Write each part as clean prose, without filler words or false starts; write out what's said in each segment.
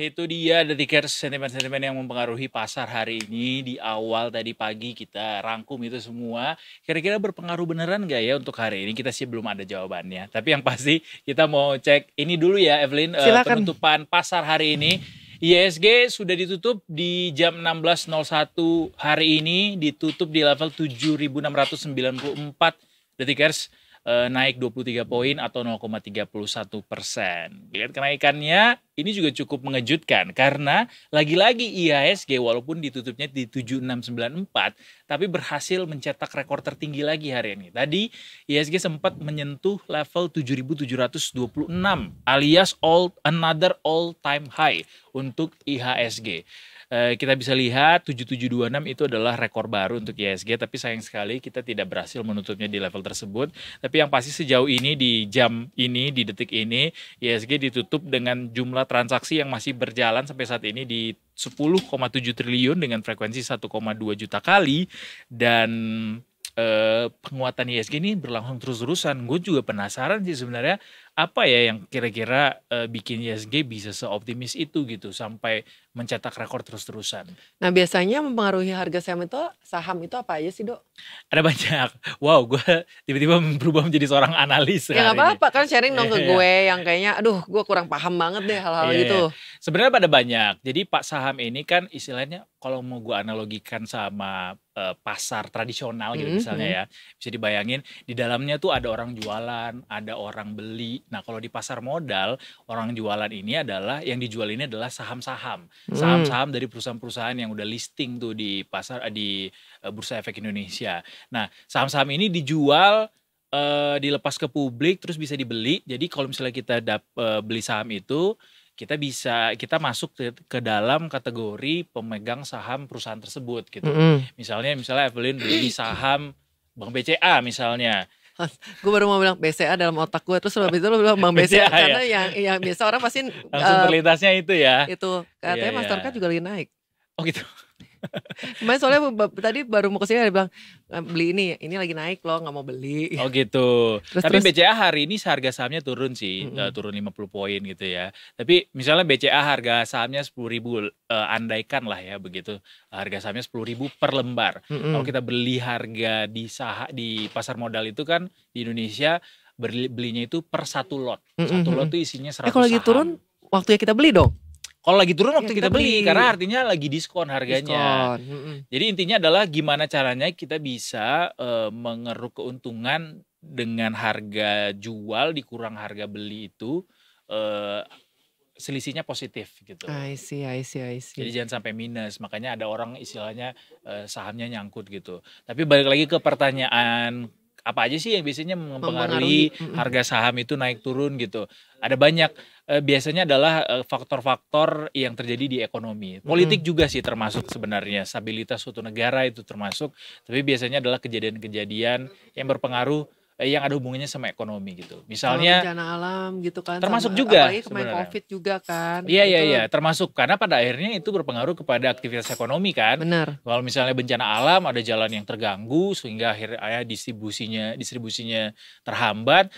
itu dia detikers sentimen-sentimen yang mempengaruhi pasar hari ini. Di awal tadi pagi kita rangkum itu semua. Kira-kira berpengaruh beneran nggak ya untuk hari ini? Kita sih belum ada jawabannya. Tapi yang pasti kita mau cek ini dulu ya, Evelyn. Silakan. Penutupan pasar hari ini. IHSG sudah ditutup di jam 16.01 hari ini. Ditutup di level 7.694 detikers. Naik 23 poin atau 0,31%. Lihat kenaikannya ini juga cukup mengejutkan karena lagi-lagi IHSG walaupun ditutupnya di 7694 tapi berhasil mencetak rekor tertinggi lagi hari ini. Tadi IHSG sempat menyentuh level 7726 alias another all time high untuk IHSG. Kita bisa lihat 7726 itu adalah rekor baru untuk IHSG, tapi sayang sekali kita tidak berhasil menutupnya di level tersebut. Tapi yang pasti sejauh ini di jam ini, di detik ini, IHSG ditutup dengan jumlah transaksi yang masih berjalan sampai saat ini di 10,7 triliun dengan frekuensi 1,2 juta kali. Dan penguatan IHSG ini berlangsung terus-terusan. Gue juga penasaran sih sebenarnya apa ya yang kira-kira bikin IHSG bisa seoptimis itu gitu sampai mencetak rekor terus-terusan. Nah biasanya mempengaruhi harga saham itu apa aja sih, Dok? Ada banyak. Wow, gue tiba-tiba berubah menjadi seorang analis Ya nggak hari ini. apa-apa kan sharing dong ke Iya. gue yang kayaknya aduh gue kurang paham banget deh hal-hal Iya, gitu. iya. Sebenarnya pada banyak. Jadi Pak saham ini kan istilahnya kalau mau gue analogikan sama pasar tradisional gitu misalnya ya, bisa dibayangin di dalamnya tuh ada orang jualan, ada orang beli. Nah kalau di pasar modal orang jualan ini adalah yang dijual ini adalah saham-saham, saham-saham dari perusahaan-perusahaan yang udah listing tuh di pasar di Bursa Efek Indonesia. Nah saham-saham ini dijual dilepas ke publik terus bisa dibeli. Jadi kalau misalnya kita beli saham itu kita masuk ke dalam kategori pemegang saham perusahaan tersebut gitu. Misalnya Evelyn beli saham Bank BCA misalnya. Gue baru mau bilang BCA dalam otak gue terus habis itu lo bilang Bank BCA, BCA, karena yang biasa orang pasti langsung terlintasnya itu ya. itu katanya Iya. Mastercard juga lagi naik. Oh gitu. Kemarin soalnya tadi baru mau kesini dia bilang beli ini lagi naik loh nggak mau beli. Oh gitu. Tapi Terus BCA hari ini harga sahamnya turun sih, turun 50 poin gitu ya. Tapi misalnya BCA harga sahamnya 10.000, andaikan lah ya begitu, harga sahamnya 10.000 per lembar. Kalau kita beli harga di pasar modal itu kan di Indonesia belinya itu per satu lot. Satu lot itu isinya 100 kalau lagi saham. turun waktunya kita beli dong. Kalau lagi turun waktu kita kita beli beli. karena artinya lagi diskon harganya. Diskon. Jadi intinya adalah gimana caranya kita bisa mengeruk keuntungan dengan harga jual dikurang harga beli itu selisihnya positif gitu. I see. Jadi jangan sampai minus. Makanya ada orang istilahnya sahamnya nyangkut gitu. Tapi balik lagi ke pertanyaan apa aja sih yang biasanya mempengaruhi harga saham itu naik turun gitu. Ada banyak, biasanya adalah faktor-faktor yang terjadi di ekonomi. Politik juga sih termasuk sebenarnya, stabilitas suatu negara itu termasuk. Tapi biasanya adalah kejadian-kejadian yang berpengaruh yang ada hubungannya sama ekonomi gitu. Misalnya bencana alam gitu kan. termasuk juga apalagi kemarin sebenarnya. COVID juga kan. Iya, termasuk karena pada akhirnya itu berpengaruh kepada aktivitas ekonomi kan. Benar. Kalau misalnya bencana alam ada jalan yang terganggu sehingga akhirnya distribusinya terhambat,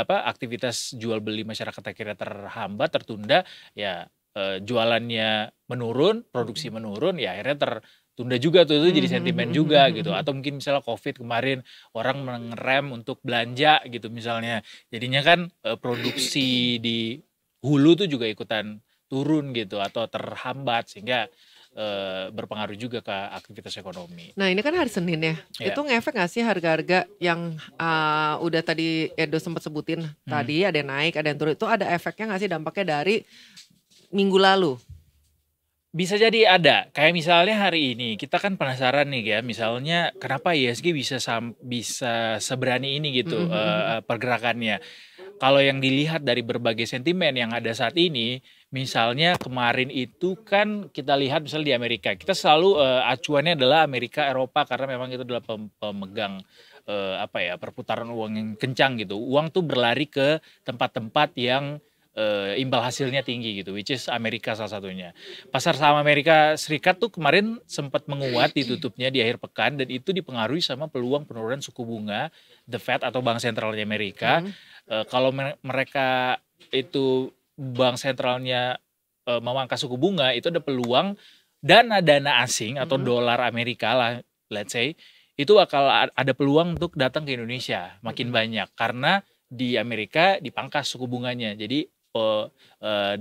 aktivitas jual beli masyarakat akhirnya terhambat, tertunda, ya jualannya menurun, produksi menurun, ya akhirnya tertunda juga tuh, itu jadi sentimen juga gitu. Atau mungkin misalnya COVID kemarin orang mengerem untuk belanja gitu misalnya. Jadinya kan produksi di hulu tuh juga ikutan turun gitu atau terhambat sehingga berpengaruh juga ke aktivitas ekonomi. Nah ini kan hari Senin ya, itu ngefek gak sih harga-harga yang udah tadi Edo sempat sebutin tadi ada yang naik ada yang turun, itu ada efeknya gak sih dampaknya dari minggu lalu? Bisa jadi ada, kayak misalnya hari ini kita kan penasaran nih ya, misalnya kenapa IHSG bisa seberani ini gitu pergerakannya. Kalau yang dilihat dari berbagai sentimen yang ada saat ini, misalnya kemarin itu kan kita lihat misalnya di Amerika, kita selalu acuannya adalah Amerika, Eropa karena memang itu adalah pemegang perputaran uang yang kencang gitu. Uang tuh berlari ke tempat-tempat yang imbal hasilnya tinggi gitu, which is Amerika salah satunya. Pasar saham Amerika Serikat tuh kemarin sempat menguat ditutupnya di akhir pekan dan itu dipengaruhi sama peluang penurunan suku bunga The Fed atau Bank Sentralnya Amerika. Kalau mereka itu bank sentralnya memangkas suku bunga itu ada peluang dana asing atau dolar Amerika lah, let's say, itu bakal ada peluang untuk datang ke Indonesia makin banyak karena di Amerika dipangkas suku bunganya. Jadi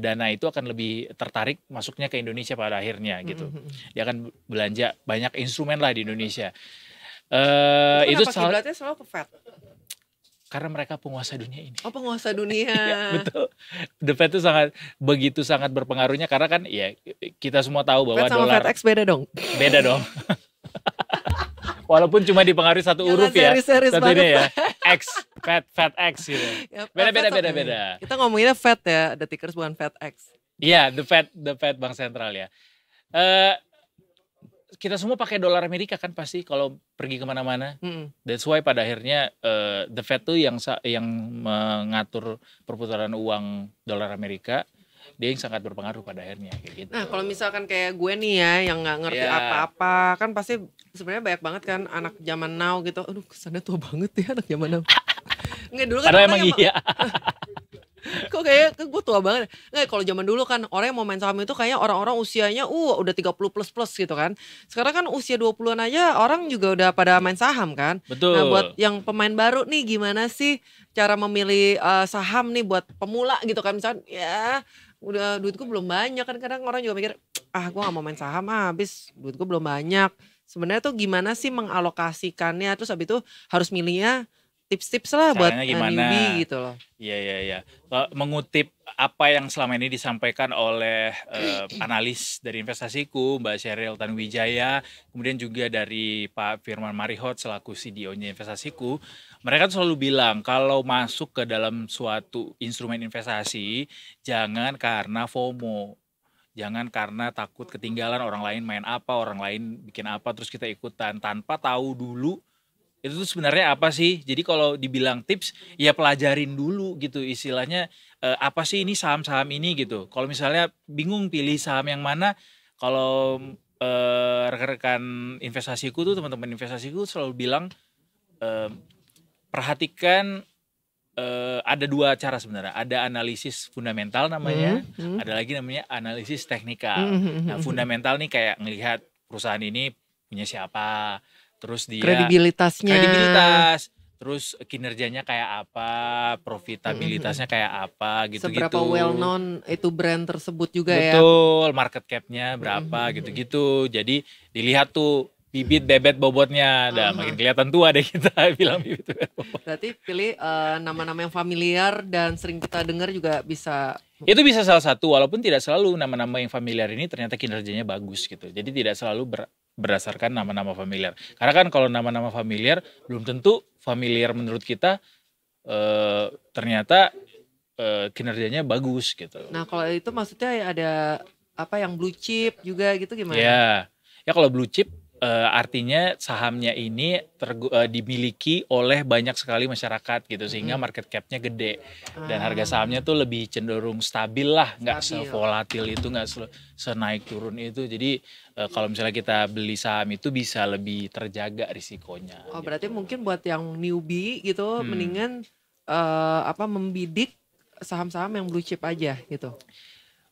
dana itu akan lebih tertarik masuknya ke Indonesia pada akhirnya gitu. Dia akan belanja banyak instrumen lah di Indonesia. Itu kiblatnya selalu ke Fed? Karena mereka penguasa dunia ini. Oh, penguasa dunia. Ya, betul. The Fed itu begitu sangat berpengaruhnya karena kan ya kita semua tahu bahwa Fed sama dolar FedEx beda dong. Beda dong. Walaupun cuma dipengaruhi satu huruf ya. Satunya ya. X, FedEx gitu. Ya, Beda. Kita ngomonginnya Fed ya, the tickers bukan FedEx. Iya, the Fed Bank Sentral ya. Kita semua pakai dolar Amerika kan pasti kalau pergi kemana-mana. That's why pada akhirnya the Fed tuh yang mengatur perputaran uang dolar Amerika, dia yang sangat berpengaruh pada akhirnya kayak gitu. Nah kalau misalkan kayak gue nih ya yang nggak ngerti apa-apa, kan pasti sebenarnya banyak banget kan anak zaman now gitu. Aduh kesannya tua banget ya anak zaman now. Nggak dulu kan. Padahal emang iya. Kok kayak gue tua banget. Nggak, kalau zaman dulu kan orang yang mau main saham itu kayaknya orang-orang usianya udah 30 plus gitu kan. Sekarang kan usia 20-an aja orang juga udah pada main saham kan. Betul. Nah buat yang pemain baru nih gimana sih cara memilih saham nih buat pemula gitu kan. Misalnya ya udah duitku belum banyak kan, kadang orang juga mikir gue gak mau main saham habis duitku belum banyak. Sebenarnya tuh gimana sih mengalokasikannya, terus habis itu harus milihnya tips-tips lah buat newbie gitu loh. Iya. Mengutip apa yang selama ini disampaikan oleh analis dari Investasiku, Mbak Sheryl Tanuwijaya, kemudian juga dari Pak Firman Marihot selaku CDO-nya Investasiku, mereka tuh selalu bilang kalau masuk ke dalam suatu instrumen investasi, jangan karena FOMO. Jangan karena takut ketinggalan orang lain main apa, orang lain bikin apa, terus kita ikutan tanpa tahu dulu itu tuh sebenarnya apa sih. Jadi kalau dibilang tips ya pelajarin dulu gitu istilahnya, apa sih ini saham-saham ini gitu. Kalau misalnya bingung pilih saham yang mana, kalau rekan-rekan investasiku tuh, teman-teman investasiku selalu bilang perhatikan, ada dua cara sebenarnya. Ada analisis fundamental namanya, ada lagi namanya analisis teknikal. Nah fundamental nih kayak ngelihat perusahaan ini punya siapa, terus dia kredibilitas, terus kinerjanya kayak apa, profitabilitasnya kayak apa gitu-gitu. Seberapa well known itu brand tersebut juga. Betul, ya. Betul, market cap-nya berapa gitu-gitu. Jadi dilihat tuh bibit bebet bobotnya, makin kelihatan tua deh kita bilang bibit bebet bobot. Berarti pilih nama-nama yang familiar dan sering kita dengar juga bisa. Itu bisa salah satu, walaupun tidak selalu nama-nama yang familiar ini ternyata kinerjanya bagus gitu. Jadi tidak selalu berdasarkan nama-nama familiar. Karena kan kalau nama-nama familiar belum tentu familiar menurut kita ternyata kinerjanya bagus gitu. Nah kalau itu maksudnya ada apa yang blue chip juga gitu gimana? Ya kalau blue chip artinya sahamnya ini dimiliki oleh banyak sekali masyarakat gitu, sehingga market cap-nya gede dan harga sahamnya tuh lebih cenderung stabil lah, nggak sevolatil itu, nggak senaik turun itu. Jadi kalau misalnya kita beli saham itu bisa lebih terjaga risikonya. Oh berarti mungkin buat yang newbie gitu mendingan membidik saham-saham yang blue chip aja gitu.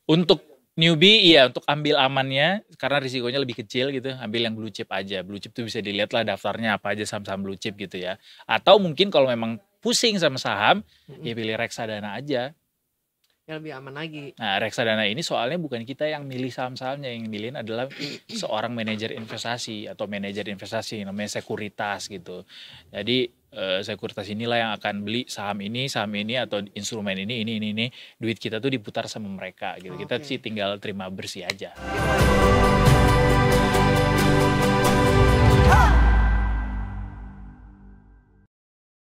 Untuk newbie iya, untuk ambil amannya karena risikonya lebih kecil gitu, ambil yang blue chip aja. Blue chip tuh bisa dilihat lah daftarnya apa aja saham-saham blue chip gitu ya. Atau mungkin kalau memang pusing sama saham, ya pilih reksadana aja. Yang lebih aman lagi. Nah reksadana ini soalnya bukan kita yang milih saham-sahamnya, yang milihin adalah seorang manajer investasi atau manajer investasi namanya sekuritas gitu. Jadi sekuritas inilah yang akan beli saham ini atau instrumen ini, duit kita tuh diputar sama mereka gitu. Kita sih tinggal terima bersih aja.